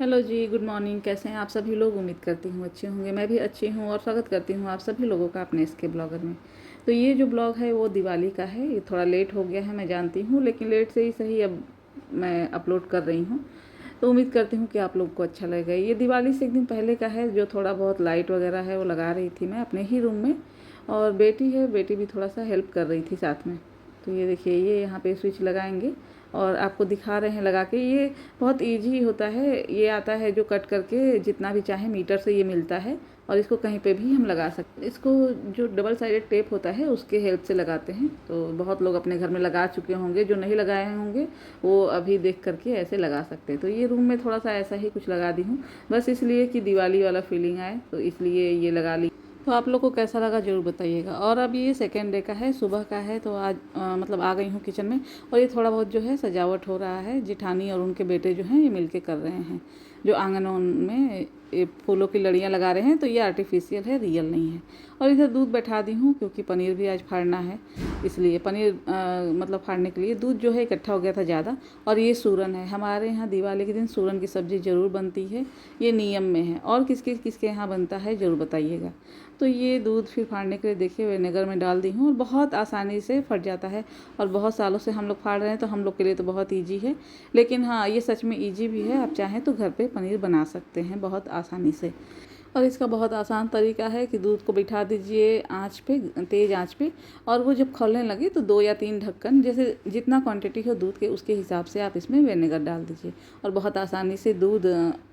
Hello जी, good morning. कैसे हैं आप सभी लोग? उम्मीद करती हूँ अच्छे होंगे। मैं भी अच्छी हूँ और स्वागत करती हूँ आप सभी लोगों का अपने इसके ब्लॉगर में। तो ये जो ब्लॉग है वो दिवाली का है। ये थोड़ा लेट हो गया है, मैं जानती हूँ, लेकिन लेट से ही सही अब मैं अपलोड कर रही हूँ। तो उम्मीद करती हूँ कि आप लोग को अच्छा लगेगा। ये दिवाली से एक दिन पहले का है, जो थोड़ा बहुत लाइट वगैरह है वो लगा रही थी मैं अपने ही रूम में। और बेटी है, बेटी भी थोड़ा सा हेल्प कर रही थी साथ में। तो ये देखिए, ये यहाँ पे स्विच लगाएंगे और आपको दिखा रहे हैं लगा के। ये बहुत इजी होता है। ये आता है जो कट करके जितना भी चाहे मीटर से ये मिलता है, और इसको कहीं पे भी हम लगा सकते हैं। इसको जो डबल साइडेड टेप होता है उसके हेल्प से लगाते हैं। तो बहुत लोग अपने घर में लगा चुके होंगे, जो नहीं लगाए होंगे वो अभी देख करके ऐसे लगा सकते हैं। तो ये रूम में थोड़ा सा ऐसा ही कुछ लगा दी हूँ, बस इसलिए कि दिवाली वाला फीलिंग आए, तो इसलिए ये लगा ली। तो आप लोग को कैसा लगा ज़रूर बताइएगा। और अब ये सेकेंड डे का है, सुबह का है। तो आज मतलब आ गई हूँ किचन में, और ये थोड़ा बहुत जो है सजावट हो रहा है। जिठानी और उनके बेटे जो हैं ये मिलके कर रहे हैं, जो आंगन में ये फूलों की लड़ियाँ लगा रहे हैं। तो ये आर्टिफिशियल है, रियल नहीं है। और इधर दूध बैठा दी हूँ, क्योंकि पनीर भी आज फाड़ना है, इसलिए पनीर मतलब फाड़ने के लिए दूध जो है इकट्ठा हो गया था ज़्यादा। और ये सूरन है, हमारे यहाँ दिवाली के दिन सूरन की सब्ज़ी ज़रूर बनती है, ये नियम में है। और किसके किसके यहाँ बनता है ज़रूर बताइएगा। तो ये दूध फिर फाड़ने के लिए देखिए विनेगर में डाल दी हूँ, और बहुत आसानी से फट जाता है। और बहुत सालों से हम लोग फाड़ रहे हैं, तो हम लोग के लिए तो बहुत ईजी है। लेकिन हाँ, ये सच में ईजी भी है। आप चाहें तो घर पे पनीर बना सकते हैं बहुत आसानी से। और इसका बहुत आसान तरीका है कि दूध को बिठा दीजिए आँच पे, तेज़ आँच पे। और वो जब खौलने लगे तो 2 या 3 ढक्कन, जैसे जितना क्वांटिटी हो दूध के उसके हिसाब से आप इसमें विनेगर डाल दीजिए। और बहुत आसानी से दूध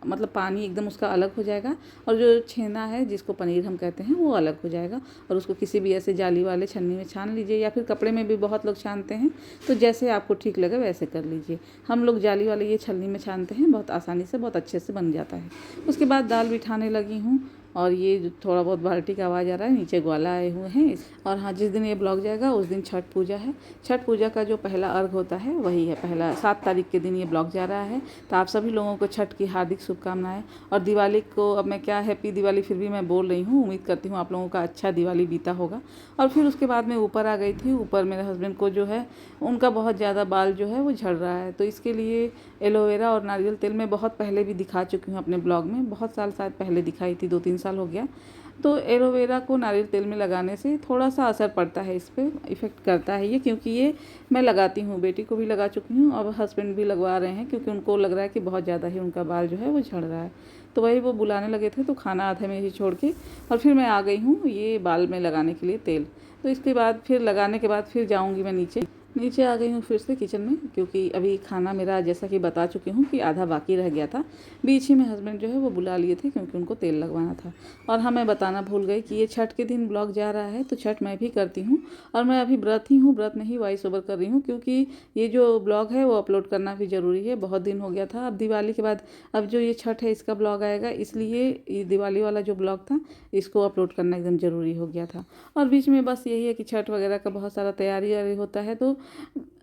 मतलब पानी एकदम उसका अलग हो जाएगा, और जो छेना है जिसको पनीर हम कहते हैं वो अलग हो जाएगा। और उसको किसी भी ऐसे जाली वाले छन्नी में छान लीजिए, या फिर कपड़े में भी बहुत लोग छानते हैं। तो जैसे आपको ठीक लगे वैसे कर लीजिए। हम लोग जाली वाले ये छलनी में छानते हैं, बहुत आसानी से बहुत अच्छे से बन जाता है। उसके बाद दाल बिठाने लगी हूँ। और ये जो थोड़ा बहुत बाल्टी का आवाज़ आ रहा है, नीचे ग्वाला आए हुए हैं। और हाँ, जिस दिन ये ब्लॉग जाएगा उस दिन छठ पूजा है। छठ पूजा का जो पहला अर्घ होता है वही है, पहला 7 तारीख के दिन ये ब्लॉग जा रहा है। तो आप सभी लोगों को छठ की हार्दिक शुभकामनाएं। और दिवाली को अब मैं क्या, हैप्पी दिवाली फिर भी मैं बोल रही हूँ। उम्मीद करती हूँ आप लोगों का अच्छा दिवाली बीता होगा। और फिर उसके बाद मैं ऊपर आ गई थी। ऊपर मेरे हस्बैंड को जो है, उनका बहुत ज़्यादा बाल जो है वो झड़ रहा है। तो इसके लिए एलोवेरा और नारियल तेल मैं बहुत पहले भी दिखा चुकी हूँ अपने ब्लॉग में, बहुत साल शायद पहले दिखाई थी, 2-3 साल हो गया। तो एलोवेरा को नारियल तेल में लगाने से थोड़ा सा असर पड़ता है, इस पर इफ़ेक्ट करता है ये। क्योंकि ये मैं लगाती हूँ, बेटी को भी लगा चुकी हूँ, अब हस्बैंड भी लगवा रहे हैं, क्योंकि उनको लग रहा है कि बहुत ज़्यादा ही उनका बाल जो है वो झड़ रहा है। तो वही वो बुलाने लगे थे, तो खाना आधे में ही छोड़ के और फिर मैं आ गई हूँ ये बाल में लगाने के लिए तेल। तो इसके बाद फिर लगाने के बाद फिर जाऊँगी मैं नीचे। नीचे आ गई हूँ फिर से किचन में, क्योंकि अभी खाना मेरा जैसा कि बता चुकी हूँ कि आधा बाकी रह गया था। बीच ही में हस्बैंड जो है वो बुला लिए थे, क्योंकि उनको तेल लगवाना था। और हाँ, मैं बताना भूल गई कि ये छठ के दिन ब्लॉग जा रहा है, तो छठ मैं भी करती हूँ। और मैं अभी व्रत ही हूँ, व्रत में ही वॉइस ओवर कर रही हूँ, क्योंकि ये जो ब्लॉग है वो अपलोड करना भी ज़रूरी है। बहुत दिन हो गया था। अब दिवाली के बाद अब जो ये छठ है इसका ब्लॉग आएगा, इसलिए ये दिवाली वाला जो ब्लॉग था इसको अपलोड करना एकदम ज़रूरी हो गया था। और बीच में बस यही है कि छठ वगैरह का बहुत सारा तैयारी होता है, तो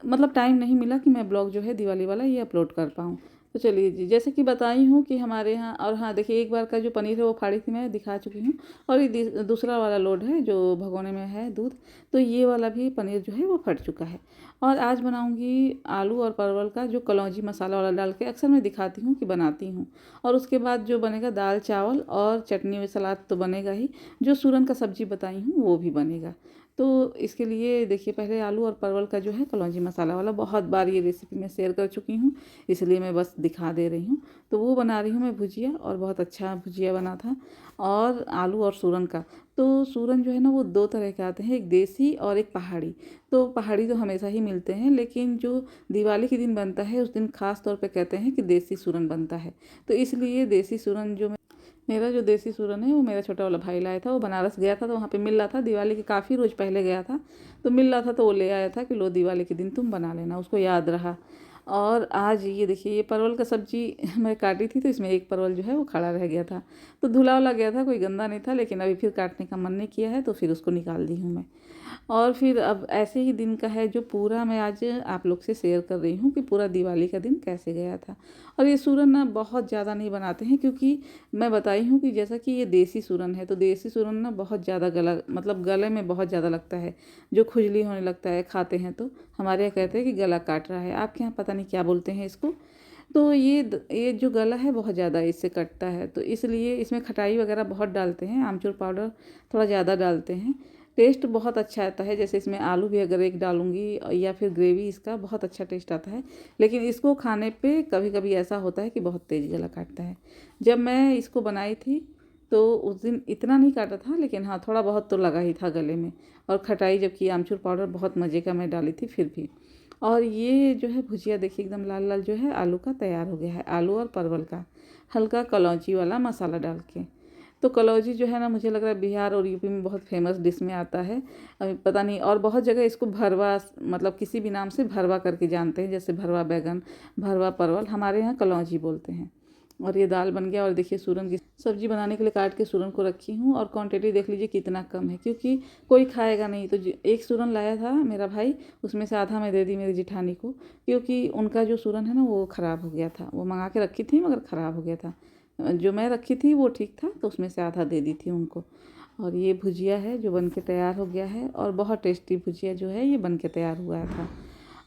मतलब टाइम नहीं मिला कि मैं ब्लॉग जो है दिवाली वाला ये अपलोड कर पाऊँ। तो चलिए जी, जैसे कि बताई हूँ कि हमारे यहाँ, और हाँ देखिए, एक बार का जो पनीर है वो फाड़ी थी मैं दिखा चुकी हूँ। और ये दूसरा वाला लोड है जो भगोने में है दूध, तो ये वाला भी पनीर जो है वो फट चुका है। और आज बनाऊँगी आलू और परवल का जो कलौंजी मसाला वाला डाल के अक्सर मैं दिखाती हूँ कि बनाती हूँ। और उसके बाद जो बनेगा दाल चावल और चटनी और सलाद तो बनेगा ही, जो सूरन का सब्जी बताई हूँ वो भी बनेगा। तो इसके लिए देखिए, पहले आलू और परवल का जो है कलौंजी मसाला वाला, बहुत बार ये रेसिपी मैं शेयर कर चुकी हूँ, इसलिए मैं बस दिखा दे रही हूँ। तो वो बना रही हूँ मैं भुजिया, और बहुत अच्छा भुजिया बना था। और आलू और सूरन का, तो सूरन जो है ना वो 2 तरह के आते हैं, एक देसी और एक पहाड़ी। तो पहाड़ी तो हमेशा ही मिलते हैं, लेकिन जो दिवाली के दिन बनता है उस दिन खास तौर पे कहते हैं कि देसी सूरन बनता है। तो इसलिए देसी सूरन जो मेरा जो देसी सूरन है वो मेरा छोटा वाला भाई लाया था। वो बनारस गया था, तो वहाँ पे मिल रहा था, दिवाली के काफ़ी रोज़ पहले गया था, तो मिल रहा था, तो वो ले आया था कि लो दिवाली के दिन तुम बना लेना, उसको याद रहा। और आज ये देखिए, ये परवल का सब्जी मैं काटी थी, तो इसमें एक परवल जो है वो खड़ा रह गया था। तो धुला वुला गया था, कोई गंदा नहीं था, लेकिन अभी फिर काटने का मन नहीं किया है, तो फिर उसको निकाल दी हूँ मैं। और फिर अब ऐसे ही दिन का है जो पूरा मैं आज आप लोग से शेयर कर रही हूँ कि पूरा दिवाली का दिन कैसे गया था। और ये सूरन ना बहुत ज़्यादा नहीं बनाते हैं, क्योंकि मैं बताई हूँ कि जैसा कि ये देसी सूरन है, तो देसी सूरन ना बहुत ज़्यादा गला, मतलब गले में बहुत ज़्यादा लगता है, जो खुजली होने लगता है खाते हैं तो। हमारे यहाँ कहते हैं कि गला काट रहा है, आपके यहाँ पता नहीं क्या बोलते हैं इसको। तो ये जो गला है बहुत ज़्यादा इससे कटता है, तो इसलिए इसमें खटाई वगैरह बहुत डालते हैं, आमचूर पाउडर थोड़ा ज़्यादा डालते हैं। टेस्ट बहुत अच्छा आता है, जैसे इसमें आलू भी अगर एक डालूँगी या फिर ग्रेवी, इसका बहुत अच्छा टेस्ट आता है। लेकिन इसको खाने पे कभी कभी ऐसा होता है कि बहुत तेज़ गला काटता है। जब मैं इसको बनाई थी तो उस दिन इतना नहीं काटा था, लेकिन हाँ थोड़ा बहुत तो लगा ही था गले में। और खटाई जबकि आमचूर पाउडर बहुत मज़े का मैं डाली थी फिर भी। और ये जो है भुजिया देखिए एकदम लाल लाल जो है आलू का तैयार हो गया है, आलू और परवल का, हल्का कलौंजी वाला मसाला डाल के। तो कलौंजी जो है ना, मुझे लग रहा है बिहार और यूपी में बहुत फेमस डिश में आता है। अभी पता नहीं, और बहुत जगह इसको भरवा, मतलब किसी भी नाम से भरवा करके जानते हैं, जैसे भरवा बैगन, भरवा परवल, हमारे यहाँ कलौंजी बोलते हैं। और ये दाल बन गया। और देखिए सूरन की सब्जी बनाने के लिए काट के सूरन को रखी हूँ, और क्वांटिटी देख लीजिए कितना कम है, क्योंकि कोई खाएगा नहीं। तो एक सूरन लाया था मेरा भाई, उसमें से आधा मैं दे दी मेरी जिठानी को, क्योंकि उनका जो सूरन है ना वो ख़राब हो गया था। वो मंगा के रखी थी मगर ख़राब हो गया था, जो मैं रखी थी वो ठीक था, तो उसमें से आधा दे दी थी उनको। और ये भुजिया है जो बन के तैयार हो गया है, और बहुत टेस्टी भुजिया जो है ये बन के तैयार हुआ था।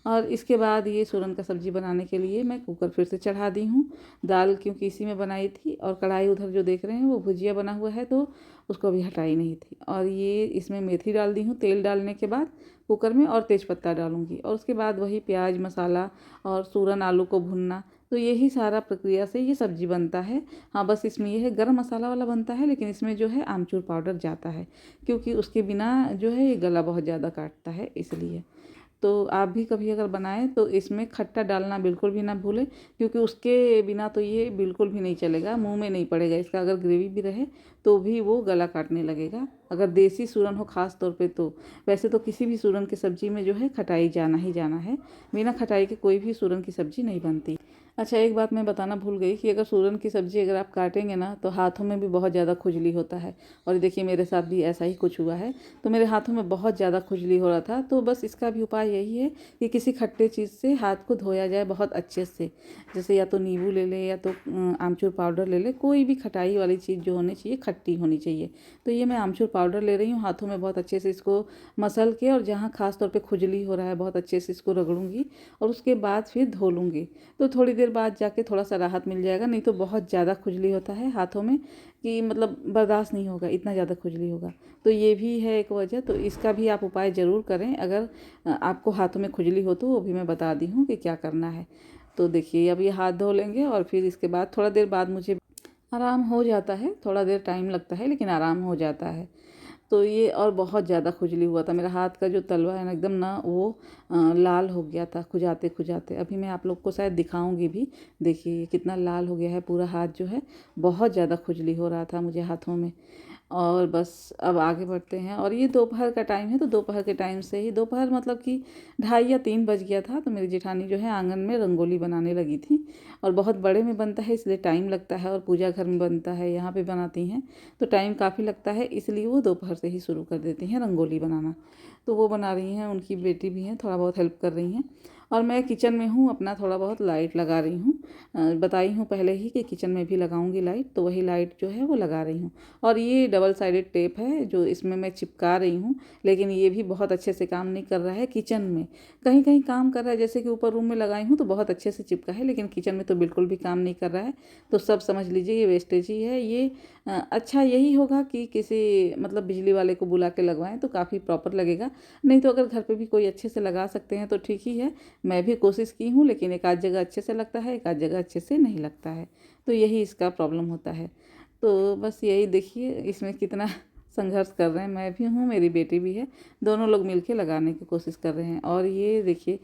और इसके बाद ये सूरन का सब्ज़ी बनाने के लिए मैं कुकर फिर से चढ़ा दी हूँ। दाल क्योंकि इसी में बनाई थी, और कढ़ाई उधर जो देख रहे हैं वो भुजिया बना हुआ है, तो उसको अभी हटाई नहीं थी। और ये इसमें मेथी डाल दी हूँ तेल डालने के बाद कुकर में, और तेज़पत्ता डालूँगी, और उसके बाद वही प्याज मसाला और सूरन आलू को भुनना। तो यही सारा प्रक्रिया से ये सब्ज़ी बनता है। हाँ बस इसमें ये है गरम मसाला वाला बनता है, लेकिन इसमें जो है आमचूर पाउडर जाता है, क्योंकि उसके बिना जो है ये गला बहुत ज़्यादा काटता है इसलिए। तो आप भी कभी अगर बनाएं तो इसमें खट्टा डालना बिल्कुल भी ना भूलें, क्योंकि उसके बिना तो ये बिल्कुल भी नहीं चलेगा, मुंह में नहीं पड़ेगा इसका। अगर ग्रेवी भी रहे तो भी वो गला काटने लगेगा, अगर देसी सूरन हो ख़ास तौर पे तो। वैसे तो किसी भी सूरन की सब्ज़ी में जो है खटाई जाना ही जाना है, बिना खटाई के कोई भी सूरन की सब्ज़ी नहीं बनती। अच्छा, एक बात मैं बताना भूल गई कि अगर सूरन की सब्ज़ी अगर आप काटेंगे ना तो हाथों में भी बहुत ज़्यादा खुजली होता है। और देखिए मेरे साथ भी ऐसा ही कुछ हुआ है, तो मेरे हाथों में बहुत ज़्यादा खुजली हो रहा था। तो बस इसका भी उपाय यही है कि किसी खट्टे चीज़ से हाथ को धोया जाए बहुत अच्छे से, जैसे या तो नींबू ले ले या तो आमचूर पाउडर ले ले, कोई भी खटाई वाली चीज़ जो होनी चाहिए खट्टी होनी चाहिए। तो ये मैं आमचूर पाउडर ले रही हूँ, हाथों में बहुत अच्छे से इसको मसल के, और जहाँ खास तौर पे खुजली हो रहा है बहुत अच्छे से इसको रगड़ूंगी, और उसके बाद फिर धो लूँगी। तो थोड़ी देर बाद जाके थोड़ा सा राहत मिल जाएगा, नहीं तो बहुत ज़्यादा खुजली होता है हाथों में, कि मतलब बर्दाश्त नहीं होगा, इतना ज़्यादा खुजली होगा। तो ये भी है एक वजह। तो इसका भी आप उपाय ज़रूर करें, अगर आपको हाथों में खुजली हो तो वो भी मैं बता दी हूँ कि क्या करना है। तो देखिए अब ये हाथ धो लेंगे, और फिर इसके बाद थोड़ा देर बाद मुझे आराम हो जाता है, थोड़ा देर टाइम लगता है लेकिन आराम हो जाता है। तो ये, और बहुत ज़्यादा खुजली हुआ था, मेरा हाथ का जो तलवा है ना एकदम ना वो लाल हो गया था खुजाते खुजाते। अभी मैं आप लोग को शायद दिखाऊंगी भी, देखिए कितना लाल हो गया है पूरा हाथ जो है, बहुत ज़्यादा खुजली हो रहा था मुझे हाथों में। और बस अब आगे बढ़ते हैं। और ये दोपहर का टाइम है, तो दोपहर के टाइम से ही, दोपहर मतलब कि 2:30 या 3 बज गया था, तो मेरी जेठानी जो है आंगन में रंगोली बनाने लगी थी। और बहुत बड़े में बनता है इसलिए टाइम लगता है, और पूजा घर में बनता है, यहाँ पे बनाती हैं तो टाइम काफ़ी लगता है, इसलिए वो दोपहर से ही शुरू कर देती हैं रंगोली बनाना। तो वो बना रही हैं, उनकी बेटी भी हैं, थोड़ा बहुत हेल्प कर रही हैं। और मैं किचन में हूँ, अपना थोड़ा बहुत लाइट लगा रही हूँ। बताई हूँ पहले ही कि किचन में भी लगाऊंगी लाइट, तो वही लाइट जो है वो लगा रही हूँ। और ये डबल साइडेड टेप है जो इसमें मैं चिपका रही हूँ, लेकिन ये भी बहुत अच्छे से काम नहीं कर रहा है किचन में। कहीं कहीं काम कर रहा है, जैसे कि ऊपर रूम में लगाई हूँ तो बहुत अच्छे से चिपका है, लेकिन किचन में तो बिल्कुल भी काम नहीं कर रहा है। तो सब समझ लीजिए ये वेस्टेज ही है। ये अच्छा यही होगा कि किसी मतलब बिजली वाले को बुला के लगवाएं तो काफ़ी प्रॉपर लगेगा, नहीं तो अगर घर पे भी कोई अच्छे से लगा सकते हैं तो ठीक ही है। मैं भी कोशिश की हूँ, लेकिन एक आध जगह अच्छे से लगता है, एक आध जगह अच्छे से नहीं लगता है, तो यही इसका प्रॉब्लम होता है। तो बस यही देखिए इसमें कितना संघर्ष कर रहे हैं, मैं भी हूँ मेरी बेटी भी है, दोनों लोग मिलके लगाने की कोशिश कर रहे हैं। और ये देखिए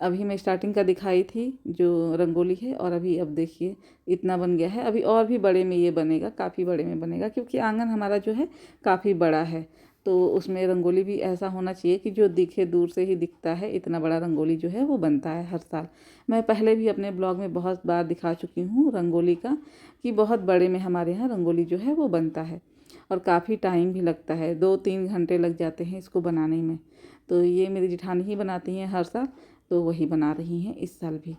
अभी मैं स्टार्टिंग का दिखाई थी जो रंगोली है, और अभी अब देखिए इतना बन गया है। अभी और भी बड़े में ये बनेगा, काफ़ी बड़े में बनेगा, क्योंकि आंगन हमारा जो है काफ़ी बड़ा है, तो उसमें रंगोली भी ऐसा होना चाहिए कि जो दिखे दूर से ही दिखता है, इतना बड़ा रंगोली जो है वो बनता है हर साल। मैं पहले भी अपने ब्लॉग में बहुत बार दिखा चुकी हूँ रंगोली का, कि बहुत बड़े में हमारे यहाँ रंगोली जो है वो बनता है, और काफ़ी टाइम भी लगता है, 2-3 घंटे लग जाते हैं इसको बनाने में। तो ये मेरी जेठानी ही बनाती हैं हर साल, तो वही बना रही हैं इस साल भी।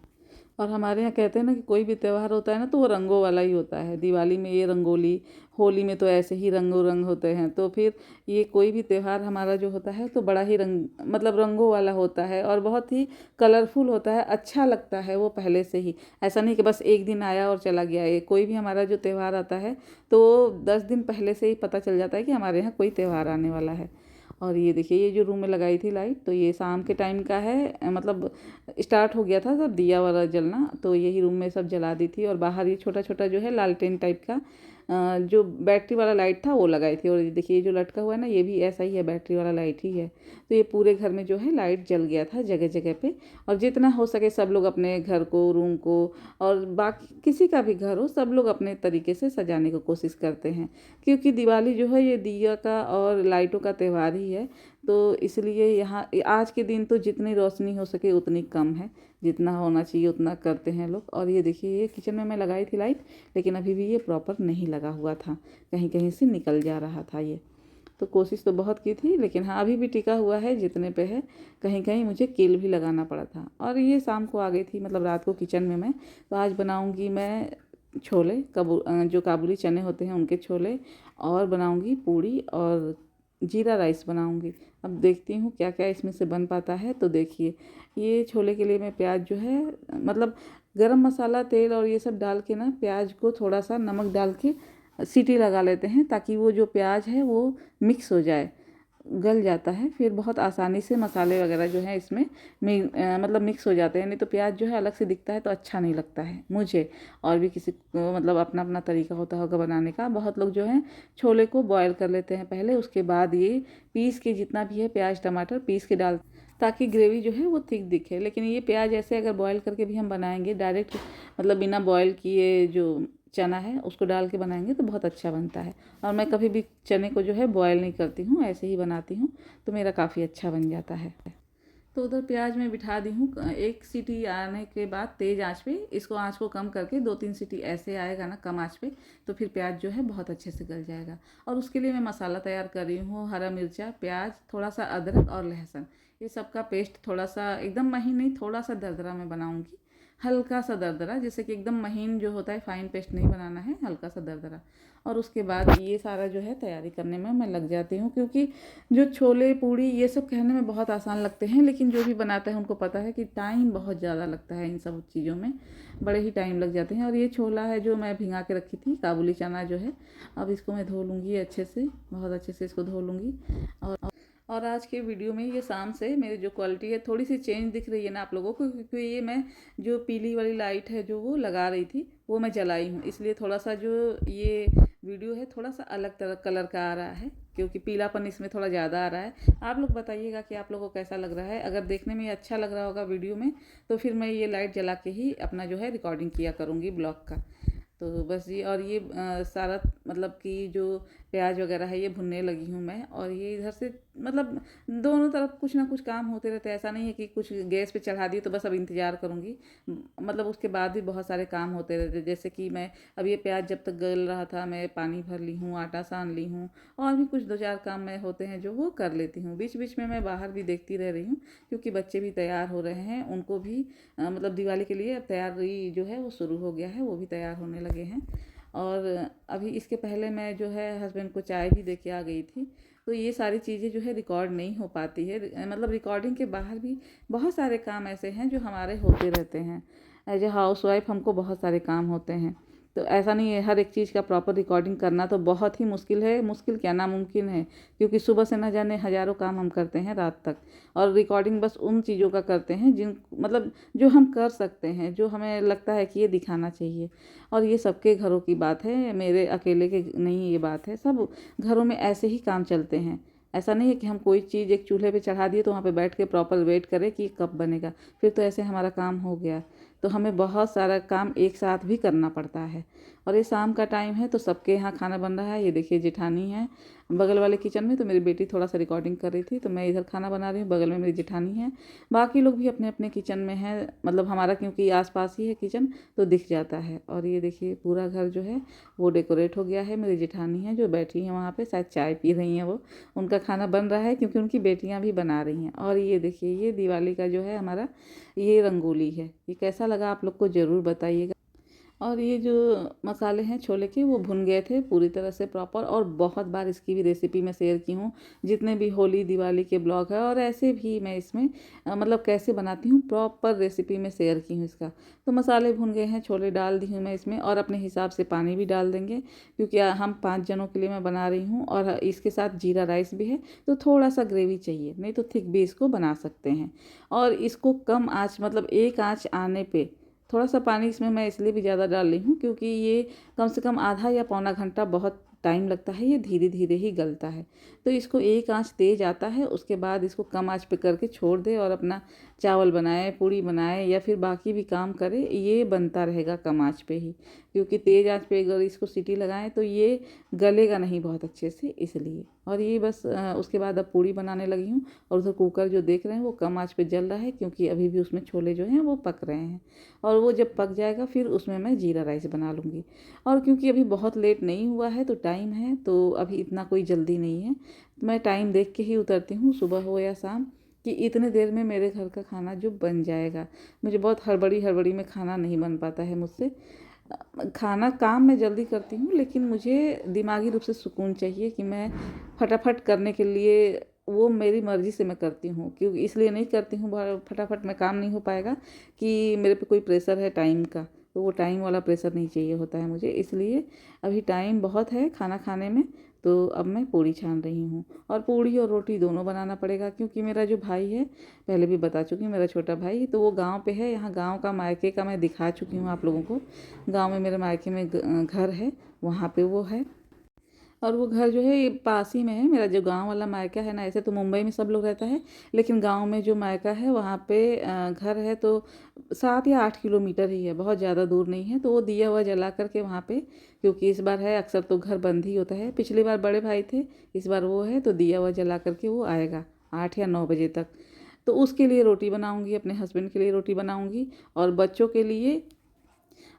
और हमारे यहाँ कहते हैं ना कि कोई भी त्योहार होता है ना तो वो रंगों वाला ही होता है। दिवाली में ये रंगोली, होली में तो ऐसे ही रंगों रंग होते हैं। तो फिर ये कोई भी त्योहार हमारा जो होता है तो बड़ा ही रंग मतलब रंगों वाला होता है और बहुत ही कलरफुल होता है, अच्छा लगता है वो पहले से ही। ऐसा नहीं कि बस एक दिन आया और चला गया। ये कोई भी हमारा जो त्योहार आता है तो 10 दिन पहले से ही पता चल जाता है कि हमारे यहाँ कोई त्योहार आने वाला है। और ये देखिए, ये जो रूम में लगाई थी लाइट, तो ये शाम के टाइम का है, मतलब स्टार्ट हो गया था सब दिया वाला जलना, तो यही रूम में सब जला दी थी। और बाहर ये छोटा छोटा जो है लालटेन टाइप का जो बैटरी वाला लाइट था वो लगाई थी। और ये देखिए, ये जो लटका हुआ है ना, ये भी ऐसा ही है, बैटरी वाला लाइट ही है। तो ये पूरे घर में जो है लाइट जल गया था जगह जगह पे। और जितना हो सके सब लोग अपने घर को, रूम को, और बाकी किसी का भी घर हो, सब लोग अपने तरीके से सजाने की कोशिश करते हैं, क्योंकि दिवाली जो है ये दिया का और लाइटों का त्यौहार ही है। तो इसलिए यहाँ आज के दिन तो जितनी रोशनी हो सके उतनी कम है, जितना होना चाहिए उतना करते हैं लोग। और ये देखिए, ये किचन में मैं लगाई थी लाइट, लेकिन अभी भी ये प्रॉपर नहीं लगा हुआ था, कहीं कहीं से निकल जा रहा था ये। तो कोशिश तो बहुत की थी, लेकिन हाँ अभी भी टिका हुआ है जितने पे है। कहीं कहीं मुझे कील भी लगाना पड़ा था। और ये शाम को आ गई थी, मतलब रात को किचन में मैं। तो आज बनाऊँगी मैं छोले, जो काबुली चने होते हैं उनके छोले, और बनाऊँगी पूड़ी और जीरा राइस बनाऊँगी। अब देखती हूँ क्या क्या इसमें से बन पाता है। तो देखिए, ये छोले के लिए मैं प्याज जो है, मतलब गरम मसाला, तेल और ये सब डाल के ना, प्याज को थोड़ा सा नमक डाल के सीटी लगा लेते हैं, ताकि वो जो प्याज है वो मिक्स हो जाए, गल जाता है। फिर बहुत आसानी से मसाले वगैरह जो है इसमें मतलब मिक्स हो जाते हैं। नहीं तो प्याज जो है अलग से दिखता है तो अच्छा नहीं लगता है मुझे, और भी किसी को मतलब अपना अपना तरीका होता होगा बनाने का। बहुत लोग जो है छोले को बॉयल कर लेते हैं पहले, उसके बाद ये पीस के जितना भी है प्याज टमाटर पीस के डाल, ताकि ग्रेवी जो है वो थिक दिखे। लेकिन ये प्याज ऐसे अगर बॉयल करके भी हम बनाएंगे डायरेक्ट, मतलब बिना बॉयल किए, जो चना है उसको डाल के बनाएंगे तो बहुत अच्छा बनता है। और मैं कभी भी चने को जो है बॉयल नहीं करती हूँ, ऐसे ही बनाती हूँ, तो मेरा काफ़ी अच्छा बन जाता है। तो उधर प्याज में बिठा दी हूँ। एक सीटी आने के बाद तेज़ आंच पे, इसको आंच को कम करके 2-3 सीटी ऐसे आएगा ना कम आंच पे, तो फिर प्याज जो है बहुत अच्छे से गल जाएगा। और उसके लिए मैं मसाला तैयार कर रही हूँ। हरा मिर्चा, प्याज, थोड़ा सा अदरक और लहसुन, ये सबका पेस्ट थोड़ा सा, एकदम महीन नहीं, थोड़ा सा दरदरा मैं बनाऊँगी, हल्का सा दरदरा, जैसे कि एकदम महीन जो होता है फाइन पेस्ट नहीं बनाना है, हल्का सा दरदरा। और उसके बाद ये सारा जो है तैयारी करने में मैं लग जाती हूँ, क्योंकि जो छोले पूड़ी ये सब कहने में बहुत आसान लगते हैं, लेकिन जो भी बनाता है उनको पता है कि टाइम बहुत ज़्यादा लगता है इन सब चीज़ों में, बड़े ही टाइम लग जाते हैं। और ये छोला है जो मैं भिंगा के रखी थी, काबुली चना जो है, अब इसको मैं धो लूँगी अच्छे से, बहुत अच्छे से इसको धो लूँगी। और आज के वीडियो में ये शाम से मेरी जो क्वालिटी है थोड़ी सी चेंज दिख रही है ना आप लोगों को, क्योंकि ये मैं जो पीली वाली लाइट है जो वो लगा रही थी वो मैं जलाई हूँ, इसलिए थोड़ा सा जो ये वीडियो है थोड़ा सा अलग तरह कलर का आ रहा है, क्योंकि पीलापन इसमें थोड़ा ज़्यादा आ रहा है। आप लोग बताइएगा कि आप लोगों को कैसा लग रहा है। अगर देखने में अच्छा लग रहा होगा वीडियो में, तो फिर मैं ये लाइट जला के ही अपना जो है रिकॉर्डिंग किया करूँगी ब्लॉग का। तो बस ये, और ये सारा मतलब कि जो प्याज वगैरह है ये भुनने लगी हूँ मैं। और ये इधर से मतलब दोनों तरफ कुछ ना कुछ काम होते रहते हैं, ऐसा नहीं है कि कुछ गैस पे चढ़ा दिए तो बस अब इंतज़ार करूँगी, मतलब उसके बाद भी बहुत सारे काम होते रहते। जैसे कि मैं अब ये प्याज जब तक गल रहा था, मैं पानी भर ली हूँ, आटा सान ली हूँ, और भी कुछ 2-4 काम मैं होते हैं जो वो कर लेती हूँ। बीच बीच में मैं बाहर भी देखती रह रही हूँ, क्योंकि बच्चे भी तैयार हो रहे हैं, उनको भी मतलब दिवाली के लिए अब तैयारी जो है वो शुरू हो गया है, वो भी तैयार होने लगे हैं। और अभी इसके पहले मैं जो है हस्बैंड को चाय भी दे के आ गई थी। तो ये सारी चीज़ें जो है रिकॉर्ड नहीं हो पाती है, मतलब रिकॉर्डिंग के बाहर भी बहुत सारे काम ऐसे हैं जो हमारे होते रहते हैं। एज ए हाउस वाइफ हमको बहुत सारे काम होते हैं, तो ऐसा नहीं है हर एक चीज़ का प्रॉपर रिकॉर्डिंग करना तो बहुत ही मुश्किल है, मुश्किल क्या नामुमकिन है, क्योंकि सुबह से न जाने हज़ारों काम हम करते हैं रात तक, और रिकॉर्डिंग बस उन चीज़ों का करते हैं जिन मतलब जो हम कर सकते हैं, जो हमें लगता है कि ये दिखाना चाहिए। और ये सबके घरों की बात है, मेरे अकेले के नहीं ये बात है, सब घरों में ऐसे ही काम चलते हैं। ऐसा नहीं है कि हम कोई चीज़ एक चूल्हे पे चढ़ा दिए तो वहाँ पे बैठ के प्रॉपर वेट करें कि कब बनेगा, फिर तो ऐसे हमारा काम हो गया। तो हमें बहुत सारा काम एक साथ भी करना पड़ता है। और ये शाम का टाइम है तो सबके यहाँ खाना बन रहा है। ये देखिए जेठानी है बगल वाले किचन में, तो मेरी बेटी थोड़ा सा रिकॉर्डिंग कर रही थी, तो मैं इधर खाना बना रही हूँ, बगल में मेरी जेठानी है, बाकी लोग भी अपने अपने किचन में हैं, मतलब हमारा क्योंकि आसपास ही है किचन तो दिख जाता है। और ये देखिए पूरा घर जो है वो डेकोरेट हो गया है। मेरी जेठानी है जो बैठी हैं वहाँ पे, शायद चाय पी रही हैं वो, उनका खाना बन रहा है क्योंकि उनकी बेटियाँ भी बना रही हैं। और ये देखिए ये दिवाली का जो है हमारा ये रंगोली है। ये कैसा लगा आप लोग को ज़रूर बताइएगा। और ये जो मसाले हैं छोले के वो भुन गए थे पूरी तरह से प्रॉपर, और बहुत बार इसकी भी रेसिपी मैं शेयर की हूँ जितने भी होली दिवाली के ब्लॉग है, और ऐसे भी मैं इसमें मतलब कैसे बनाती हूँ प्रॉपर रेसिपी में शेयर की हूँ इसका। तो मसाले भुन गए हैं, छोले डाल दी हूँ मैं इसमें, और अपने हिसाब से पानी भी डाल देंगे क्योंकि हम 5 जनों के लिए मैं बना रही हूँ, और इसके साथ जीरा राइस भी है तो थोड़ा सा ग्रेवी चाहिए, नहीं तो थिक भी इसको बना सकते हैं। और इसको कम आँच, मतलब एक आँच आने पे, थोड़ा सा पानी इसमें मैं इसलिए भी ज़्यादा डाल रही हूँ क्योंकि ये कम से कम आधा या पौना घंटा बहुत टाइम लगता है, ये धीरे धीरे ही गलता है। तो इसको एक आंच तेज आता है, उसके बाद इसको कम आंच पे करके छोड़ दे और अपना चावल बनाए, पूड़ी बनाए या फिर बाकी भी काम करे, ये बनता रहेगा कम आंच पे ही। क्योंकि तेज़ आंच पे अगर इसको सीटी लगाएं तो ये गलेगा नहीं बहुत अच्छे से, इसलिए। और ये बस उसके बाद अब पूड़ी बनाने लगी हूँ, और उधर कुकर जो देख रहे हैं वो कम आंच पे जल रहा है क्योंकि अभी भी उसमें छोले जो हैं वो पक रहे हैं। और वो जब पक जाएगा फिर उसमें मैं जीरा राइस बना लूँगी। और क्योंकि अभी बहुत लेट नहीं हुआ है तो टाइम है, तो अभी इतना कोई जल्दी नहीं है, तो मैं टाइम देख के ही उतरती हूँ, सुबह हो या शाम, कि इतने देर में मेरे घर का खाना जो बन जाएगा। मुझे बहुत हड़बड़ी हड़बड़ी में खाना नहीं बन पाता है मुझसे। खाना काम मैं जल्दी करती हूँ, लेकिन मुझे दिमागी रूप से सुकून चाहिए कि मैं फटाफट करने के लिए, वो मेरी मर्ज़ी से मैं करती हूँ। क्योंकि इसलिए नहीं करती हूँ फटाफट में काम नहीं हो पाएगा कि मेरे पे कोई प्रेशर है टाइम का, तो वो टाइम वाला प्रेशर नहीं चाहिए होता है मुझे। इसलिए अभी टाइम बहुत है खाना खाने में, तो अब मैं पूड़ी छान रही हूँ। और पूड़ी और रोटी दोनों बनाना पड़ेगा क्योंकि मेरा जो भाई है, पहले भी बता चुकी हूँ, मेरा छोटा भाई तो वो गाँव पे है। यहाँ गाँव का मायके का मैं दिखा चुकी हूँ आप लोगों को। गाँव में मेरे मायके में घर है, वहाँ पे वो है। और वो घर जो है ये पास ही में है। मेरा जो गांव वाला मायका है ना, ऐसे तो मुंबई में सब लोग रहता है, लेकिन गांव में जो मायका है वहाँ पे घर है तो 7 या 8 किलोमीटर ही है, बहुत ज़्यादा दूर नहीं है। तो वो दिया हुआ जला करके वहाँ पे, क्योंकि इस बार है, अक्सर तो घर बंद ही होता है, पिछली बार बड़े भाई थे, इस बार वो है, तो दिया हुआ जला करके वो आएगा 8 या 9 बजे तक। तो उसके लिए रोटी बनाऊँगी, अपने हस्बैंड के लिए रोटी बनाऊँगी, और बच्चों के लिए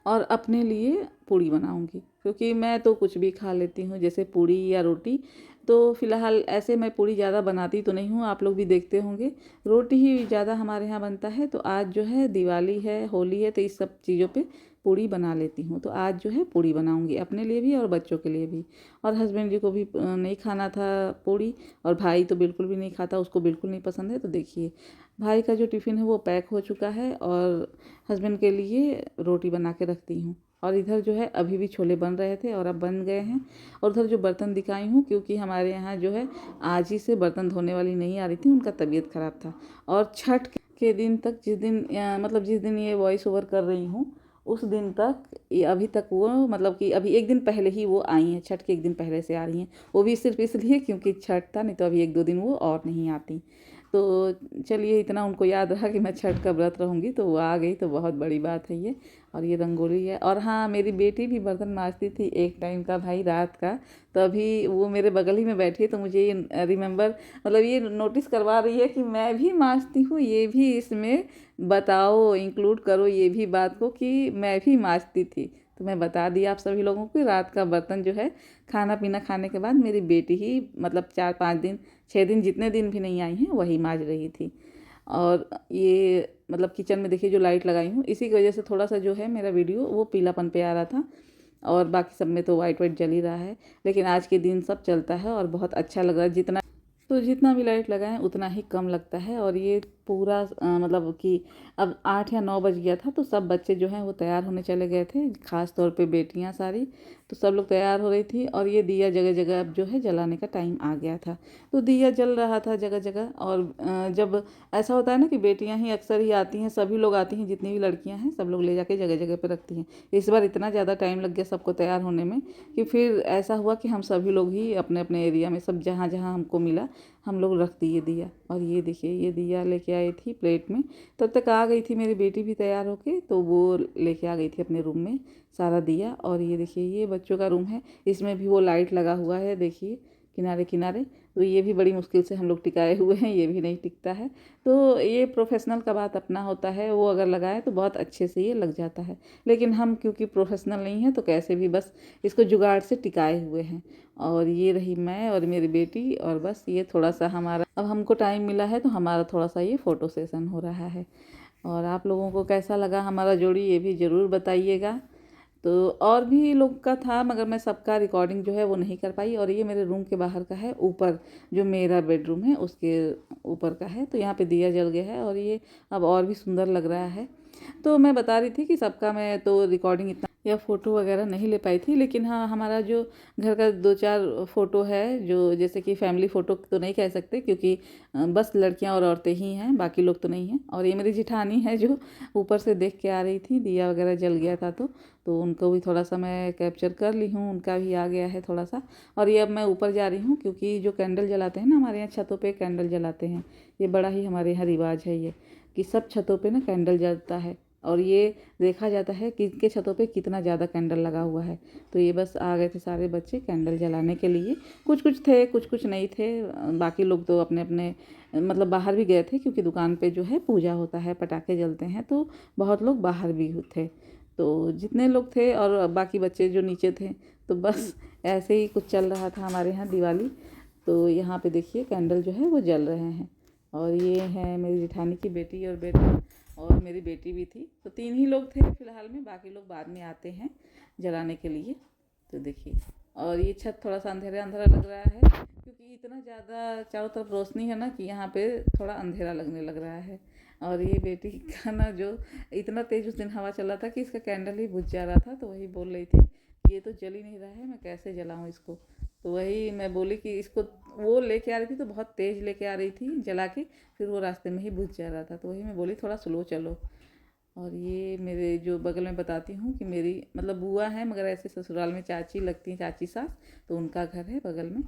और अपने लिए पूड़ी बनाऊंगी, क्योंकि मैं तो कुछ भी खा लेती हूँ, जैसे पूड़ी या रोटी। तो फिलहाल ऐसे मैं पूड़ी ज़्यादा बनाती तो नहीं हूँ, आप लोग भी देखते होंगे, रोटी ही ज़्यादा हमारे यहाँ बनता है। तो आज जो है दिवाली है, होली है, तो इस सब चीज़ों पे पूड़ी बना लेती हूँ। तो आज जो है पूड़ी बनाऊंगी अपने लिए भी और बच्चों के लिए भी। और हस्बैंड जी को भी नहीं खाना था पूड़ी, और भाई तो बिल्कुल भी नहीं खाता, उसको बिल्कुल नहीं पसंद है। तो देखिए, भाई का जो टिफ़िन है वो पैक हो चुका है, और हस्बैंड के लिए रोटी बना के रखती हूँ। और इधर जो है अभी भी छोले बन रहे थे और अब बन गए हैं। और उधर जो बर्तन दिखाई हूँ, क्योंकि हमारे यहाँ जो है आज ही से बर्तन धोने वाली नहीं आ रही थी, उनका तबीयत ख़राब था। और छठ के दिन तक, जिस दिन मतलब जिस दिन ये वॉइस ओवर कर रही हूँ, उस दिन तक अभी तक वो, मतलब कि अभी एक दिन पहले ही वो आई हैं, छठ के एक दिन पहले से आ रही हैं। वो भी सिर्फ इसलिए क्योंकि छठ था, नहीं तो अभी 1-2 दिन वो और नहीं आती। तो चलिए, इतना उनको याद रहा कि मैं छठ का व्रत रहूँगी, तो वो आ गई, तो बहुत बड़ी बात है ये। और ये रंगोली है। और हाँ, मेरी बेटी भी बर्तन मांजती थी एक टाइम का भाई, रात का। तो अभी वो मेरे बगल ही में बैठी है, तो मुझे ये रिमेंबर, मतलब ये नोटिस करवा रही है कि मैं भी मांजती हूँ, ये भी इसमें बताओ, इंक्लूड करो ये भी बात को कि मैं भी मांजती थी। तो मैं बता दिया आप सभी लोगों को, रात का बर्तन जो है खाना पीना खाने के बाद मेरी बेटी ही, मतलब 4-5 दिन, 6 दिन, जितने दिन भी नहीं आई हैं वही मांज रही थी। और ये मतलब किचन में देखिए जो लाइट लगाई हूँ, इसी की वजह से थोड़ा सा जो है मेरा वीडियो वो पीलापन पे आ रहा था, और बाकी सब में तो वाइट वाइट जल ही रहा है। लेकिन आज के दिन सब चलता है और बहुत अच्छा लग रहा है। जितना भी लाइट लगाएं उतना ही कम लगता है। और ये पूरा मतलब कि अब 8 या 9 बज गया था, तो सब बच्चे जो हैं वो तैयार होने चले गए थे, ख़ास तौर पे बेटियां सारी। तो सब लोग तैयार हो रही थी, और ये दिया जगह जगह अब जो है जलाने का टाइम आ गया था। तो दिया जल रहा था जगह जगह। और जब ऐसा होता है ना कि बेटियां ही अक्सर ही आती हैं, सभी लोग आती हैं, जितनी भी लड़कियां हैं सब लोग ले जाके जगह जगह पे रखती हैं। इस बार इतना ज़्यादा टाइम लग गया सबको तैयार होने में, कि फिर ऐसा हुआ कि हम सभी लोग ही अपने अपने एरिया में, सब जहाँ जहाँ हमको मिला, हम लोग रख दिए दिया। और ये देखिए, ये दिया लेके आई थी प्लेट में। तब तक आ गई थी मेरी बेटी भी तैयार होके, तो वो लेके आ गई थी अपने रूम में सारा दिया। और ये देखिए, ये बच्चों का रूम है, इसमें भी वो लाइट लगा हुआ है, देखिए किनारे किनारे। तो ये भी बड़ी मुश्किल से हम लोग टिकाए हुए हैं, ये भी नहीं टिकता है। तो ये प्रोफेशनल का बात अपना होता है, वो अगर लगाए तो बहुत अच्छे से ये लग जाता है। लेकिन हम क्योंकि प्रोफेशनल नहीं हैं, तो कैसे भी बस इसको जुगाड़ से टिकाए हुए हैं। और ये रही मैं और मेरी बेटी, और बस ये थोड़ा सा हमारा, अब हमको टाइम मिला है तो हमारा थोड़ा सा ये फ़ोटो सेशन हो रहा है। और आप लोगों को कैसा लगा हमारा जोड़ी ये भी ज़रूर बताइएगा। तो और भी लोग का था मगर मैं सबका रिकॉर्डिंग जो है वो नहीं कर पाई। और ये मेरे रूम के बाहर का है, ऊपर जो मेरा बेडरूम है उसके ऊपर का है। तो यहाँ पे दिया जल गया है और ये अब और भी सुंदर लग रहा है। तो मैं बता रही थी कि सबका मैं तो रिकॉर्डिंग इतना या फ़ोटो वगैरह नहीं ले पाई थी, लेकिन हाँ हमारा जो घर का 2-4 फ़ोटो है, जो जैसे कि फैमिली फ़ोटो तो नहीं कह सकते क्योंकि बस लड़कियां और औरतें ही हैं, बाकी लोग तो नहीं हैं। और ये मेरी जिठानी है जो ऊपर से देख के आ रही थी, दिया वगैरह जल गया था तो उनको भी थोड़ा सा मैं कैप्चर कर ली हूँ, उनका भी आ गया है थोड़ा सा। और ये अब मैं ऊपर जा रही हूँ क्योंकि जो कैंडल जलाते हैं ना, हमारे यहाँ छतों पे कैंडल जलाते हैं। ये बड़ा ही हमारे यहाँ रिवाज है ये, कि सब छतों पे ना कैंडल जलता है। और ये देखा जाता है कि इनके छतों पे कितना ज़्यादा कैंडल लगा हुआ है। तो ये बस आ गए थे सारे बच्चे कैंडल जलाने के लिए। कुछ कुछ थे, कुछ कुछ नहीं थे। बाकी लोग तो अपने अपने मतलब बाहर भी गए थे क्योंकि दुकान पे जो है पूजा होता है, पटाखे जलते हैं, तो बहुत लोग बाहर भी थे। तो जितने लोग थे और बाकी बच्चे जो नीचे थे, तो बस ऐसे ही कुछ चल रहा था हमारे यहाँ दिवाली। तो यहाँ पे देखिए कैंडल जो है वो जल रहे हैं। और ये है मेरी जेठानी की बेटी और बेटा, और मेरी बेटी भी थी। तो 3 ही लोग थे फिलहाल में, बाकी लोग बाद में आते हैं जलाने के लिए। तो देखिए, और ये छत थोड़ा सा अंधेरा अंधेरा लग रहा है क्योंकि इतना ज़्यादा चारों तरफ रोशनी है ना कि यहाँ पे थोड़ा अंधेरा लगने लग रहा है। और ये बेटी का ना जो इतना तेज़ उस दिन हवा चला था कि इसका कैंडल ही बुझ जा रहा था। तो वही बोल रही थी कि ये तो जल ही नहीं रहा है, मैं कैसे जलाऊँ इसको। तो वही मैं बोली कि इसको वो लेके आ रही थी तो बहुत तेज़ लेके आ रही थी जला के, फिर वो रास्ते में ही बुझ जा रहा था। तो वही मैं बोली थोड़ा स्लो चलो। और ये मेरे जो बगल में बताती हूँ कि मेरी मतलब बुआ है, मगर ऐसे ससुराल में चाची लगती हैं, चाची सास, तो उनका घर है बगल में।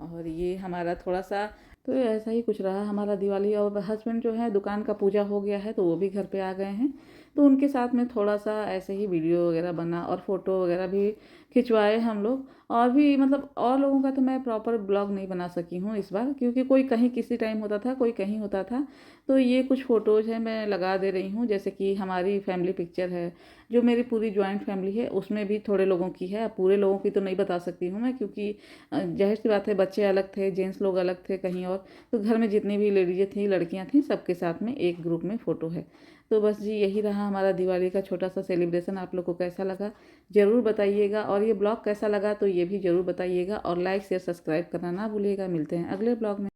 और ये हमारा थोड़ा सा तो ऐसा ही कुछ रहा हमारा दिवाली। और हस्बैंड जो है दुकान का पूजा हो गया है तो वो भी घर पे आ गए हैं। तो उनके साथ में थोड़ा सा ऐसे ही वीडियो वगैरह बना और फ़ोटो वगैरह भी खिंचवाए हम लोग। और भी मतलब और लोगों का तो मैं प्रॉपर ब्लॉग नहीं बना सकी हूँ इस बार, क्योंकि कोई कहीं किसी टाइम होता था, कोई कहीं होता था। तो ये कुछ फ़ोटोज़ हैं मैं लगा दे रही हूँ। जैसे कि हमारी फैमिली पिक्चर है, जो मेरी पूरी जॉइंट फैमिली है उसमें भी थोड़े लोगों की है। अब पूरे लोगों की तो नहीं बता सकती हूँ मैं, क्योंकि जाहिर सी बात है बच्चे अलग थे, जेंट्स लोग अलग थे कहीं और। तो घर में जितनी भी लेडीज़ें थी, लड़कियां थीं, सबके साथ में एक ग्रुप में फ़ोटो है। तो बस जी यही रहा हमारा दिवाली का छोटा सा सेलिब्रेशन। आप लोग को कैसा लगा ज़रूर बताइएगा, और ये ब्लॉग कैसा लगा तो ये भी ज़रूर बताइएगा। और लाइक शेयर सब्सक्राइब करना ना भूलिएगा। मिलते हैं अगले ब्लॉग में।